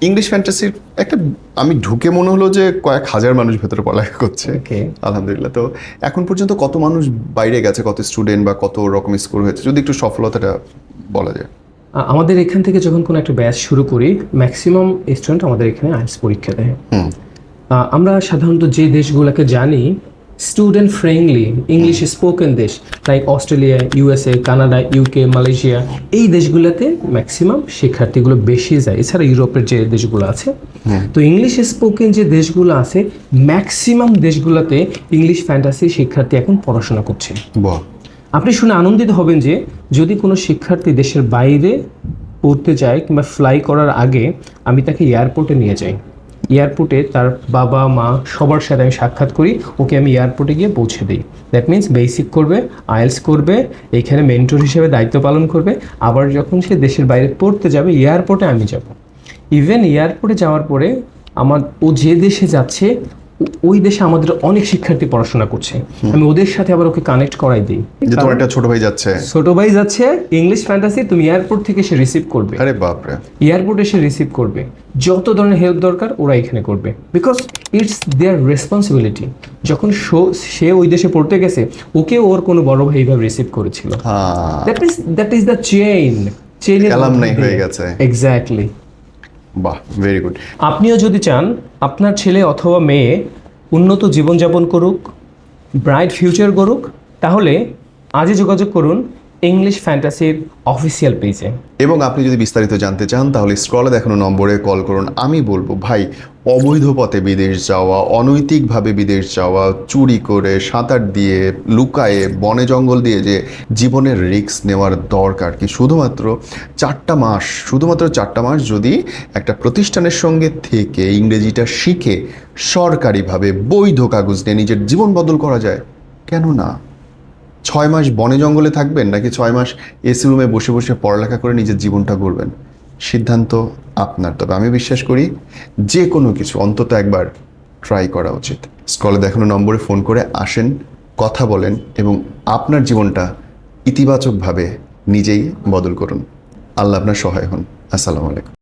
English ফ্যান্টাসির একটা আমি ঢুকে মনে হলো যে কয়েক হাজার মানুষ ভেতরে পড়ালেখা করছে। আলহামদুলিল্লাহ। তো এখন পর্যন্ত কত মানুষ বাইরে গেছে, কত স্টুডেন্ট বা কত রকম স্কোর হয়েছে, যদি একটু সফলতাটা বলা যায়। আমাদের এখান থেকে যখন কোনো একটা ব্যাচ শুরু করি, ম্যাক্সিমাম স্টুডেন্ট আমাদের এখানে আইএলটিএস পরীক্ষা দেয়। আমরা সাধারণত যে দেশগুলোকে জানি স্টুডেন্ট ফ্রেন্ডলি ইংলিশ স্পোকেন দেশ, like Australia, USA, Canada, UK, Malaysia, এই দেশগুলোতে ম্যাক্সিমাম শিক্ষার্থীগুলো বেশি যায়। এছাড়া ইউরোপের যে দেশগুলো আছে, তো ইংলিশ স্পোকেন যে দেশগুলো আছে ম্যাক্সিমাম দেশগুলোতে ইংলিশ ফ্যান্টাসি শিক্ষার্থী এখন পড়াশোনা করছে। আপনি শুনে আনন্দিত হবেন যে যদি কোনো শিক্ষার্থী দেশের বাইরে পড়তে যায় কিংবা ফ্লাই করার আগে আমি তাকে এয়ারপোর্টে নিয়ে যাই। এয়ারপোর্টে তার বাবা মা সবার সাথে আমি সাক্ষাৎ করি, ওকে আমি এয়ারপোর্টে গিয়ে পৌঁছে দিই। দ্যাট মিনস বেসিক করবে, আইএলটিএস করবে, এইখানে মেন্টর হিসেবে দায়িত্ব পালন করবে। আবার যখন সে দেশের বাইরে পড়তে যাবে এয়ারপোর্টে আমি যাব। ইভেন এয়ারপোর্টে যাওয়ার পরে ও যে দেশে যাচ্ছে ওই দেশে আমাদের অনেক শিক্ষার্থী পড়াশোনা করছে, আমি ওদের সাথে আবার ওকে কানেক্ট করাই দিই। যে তোমার একটা ছোট ভাই যাচ্ছে ইংলিশ ফ্যান্টাসি, তুমি এয়ারপোর্ট থেকে সে রিসিভ করবে। আরে বাপরে। এয়ারপোর্টে এসে রিসিভ করবে, যত ধরনের হেল্প দরকার ওরা এখানে করবে, বিকজ ইটস দেয়ার রেসপন্সিবিলিটি। যখন সে ওই দেশে পড়তে গেছে ওকে ওর কোনো বড় ভাই এইভাবে রিসিভ করেছিল। দ্যাট ইজ দ্য চেইনের অ্যালামনাই হয়ে গেছে। এক্স্যাক্টলি। বাহ, ভেরি গুড। আপনিও যদি চান আপনার ছেলে অথবা মেয়ে উন্নত জীবনযাপন করুক, ব্রাইট ফিউচার করুক, তাহলে আজই যোগাযোগ করুন ইংলিশ ফ্যান্টাসির অফিসিয়াল পেজে। এবং আপনি যদি বিস্তারিত জানতে চান তাহলে স্ক্রলে দেখানো নম্বরে কল করুন। আমি বলবো ভাই, অবৈধ পথে বিদেশ যাওয়া, অনৈতিকভাবে বিদেশ যাওয়া, চুরি করে, সাঁতার দিয়ে, লুকায়ে, বনে জঙ্গল দিয়ে যে জীবনের রিস্ক নেওয়ার দরকার কি? শুধুমাত্র 4টা মাস যদি একটা প্রতিষ্ঠানের সঙ্গে থেকে ইংরেজিটা শিখে সরকারিভাবে বৈধ কাগজ নিয়ে নিজের জীবন বদল করা যায়, কেন না? 6 মাস বনে জঙ্গলে থাকবেন নাকি 6 মাস এসি রুমে বসে বসে পড়ালেখা করে নিজের জীবনটা গড়বেন, সিদ্ধান্ত আপনার। তবে আমি বিশ্বাস করি যে কোনো কিছু অন্তত একবার ট্রাই করা উচিত। স্ক্রলে দেখানো নম্বরে ফোন করে আসেন, কথা বলেন এবং আপনার জীবনটা ইতিবাচকভাবে নিজেই বদল করুন। আল্লাহ আপনার সহায় হন। আসসালামু আলাইকুম।